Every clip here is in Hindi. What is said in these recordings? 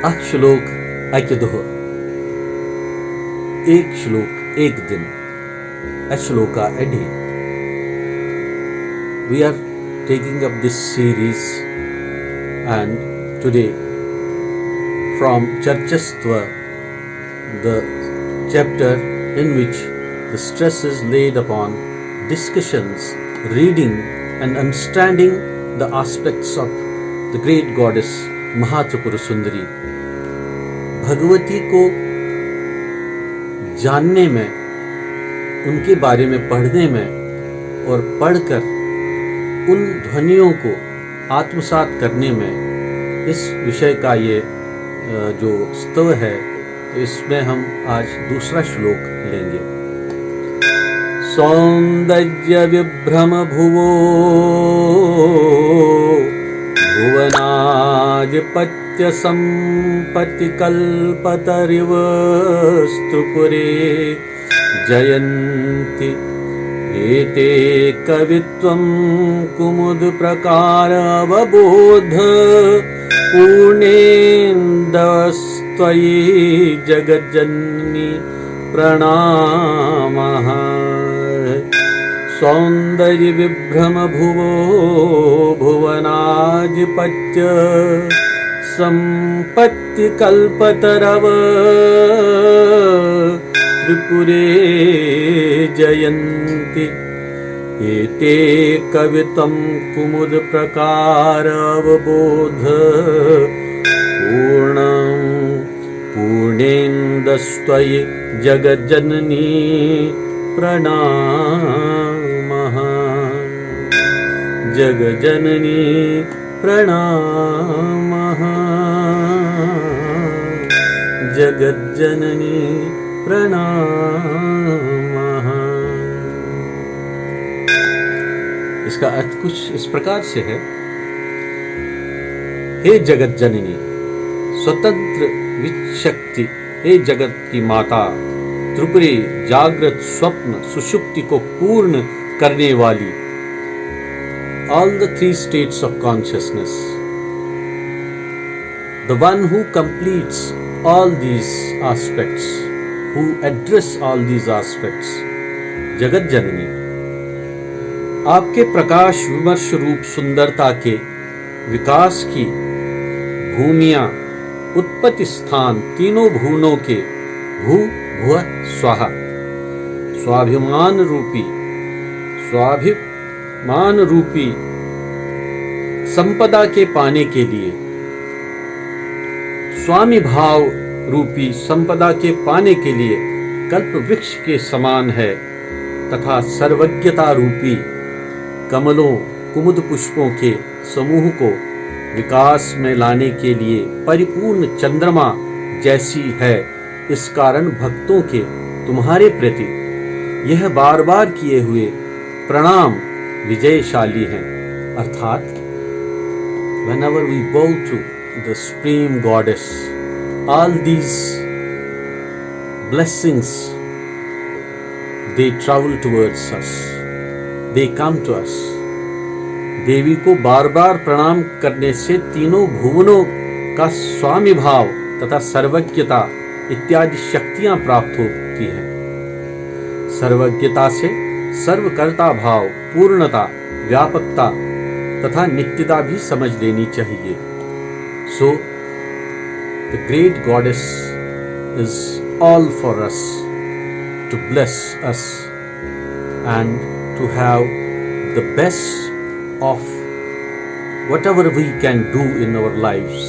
अख श्लोक अकि दुह एक श्लोक एक दिन a shloka a day. We are taking up this series, and today from Charchastva, the chapter in which the stress is laid upon discussions, reading and understanding the aspects of the great goddess Mahatripura Sundari. Bhagwati को जानने में, उनके बारे में पढ़ने में और पढ़कर उन ध्वनियों को आत्मसात करने में इस विषय का ये जो स्तव है, तो इसमें हम आज दूसरा श्लोक लेंगे। सौंदर्य विभ्रम भुवो भुवनाधिपत्य संपत्ति कल्पतरिव स्त्रुपुरे जयन्ति एते कवित्वं कुमुद प्रकार अवबोध पूर्णेन्दस्त्वयि जगज्जननी प्रणामः। सौंदर्य विभ्रम भुवो भुवनाधिपत्य संपत्ति कल्पतरव त्रिपुरे जयन्ति एते कवितं कुमुद प्रकार अवबोध पूर्णेन्दस्त्वयि जगज्जननी प्रणामः। जगज्जननी प्रणामः। जगज्जननी प्रणामः। इसका अर्थ कुछ इस प्रकार से है। हे जगत जननी, स्वतंत्र विशक्ति, हे जगत की माता, त्रिपुरी, जागृत, स्वप्न, सुषुप्ति को पूर्ण करने वाली, all the three states of consciousness, the one who completes all these aspects, who address all these aspects, जगत जननी, आपके प्रकाश विमर्श रूप सुंदरता के विकास की भूमियां, उत्पत्ति स्थान, तीनों भुवनों के भू भुव स्वाहा, स्वाभिमान रूपी संपदा के पाने के लिए, स्वामी भाव रूपी संपदा के पाने के लिए कल्प वृक्ष के समान है, तथा सर्वज्ञता रूपी कमलों, कुमुद पुष्पों के समूह को विकास में लाने के लिए परिपूर्ण चंद्रमा जैसी है। इस कारण भक्तों के तुम्हारे प्रति यह बार बार किए हुए प्रणाम विजयशाली हैं। अर्थात whenever we bow to the supreme goddess, all these blessings, they travel towards us, they come to us. देवी को बार बार प्रणाम करने से तीनों भुवनों का स्वामी भाव तथा सर्वज्ञता इत्यादि शक्तियां प्राप्त होती हैं। सर्वज्ञता से सर्वकर्ता भाव, पूर्णता, व्यापकता तथा नित्यता भी समझ लेनी चाहिए। So, the great goddess is all for us, to bless us and to have the best of whatever we can do in our lives.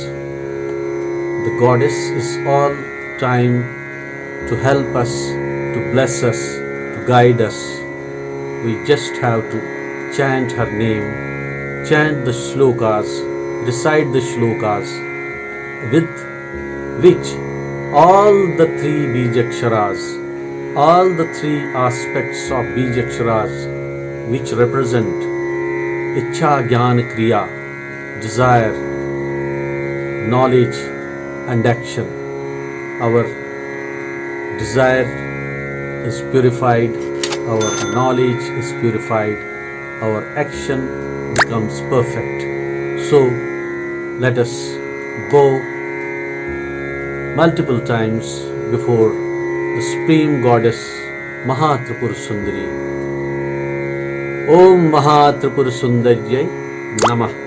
The goddess is all time to help us, to bless us, to guide us. We just have to chant her name, chant the shlokas, recite the shlokas with which all the three bijaksharas, all the three aspects of bijaksharas which represent Ichha, Jnana, Kriya, desire, knowledge and action. Our desire is purified, our knowledge is purified, our action becomes perfect. So let us bow multiple times before the Supreme Goddess Mahatripur Sundari. Om Mahatripur Sundaryai Namah.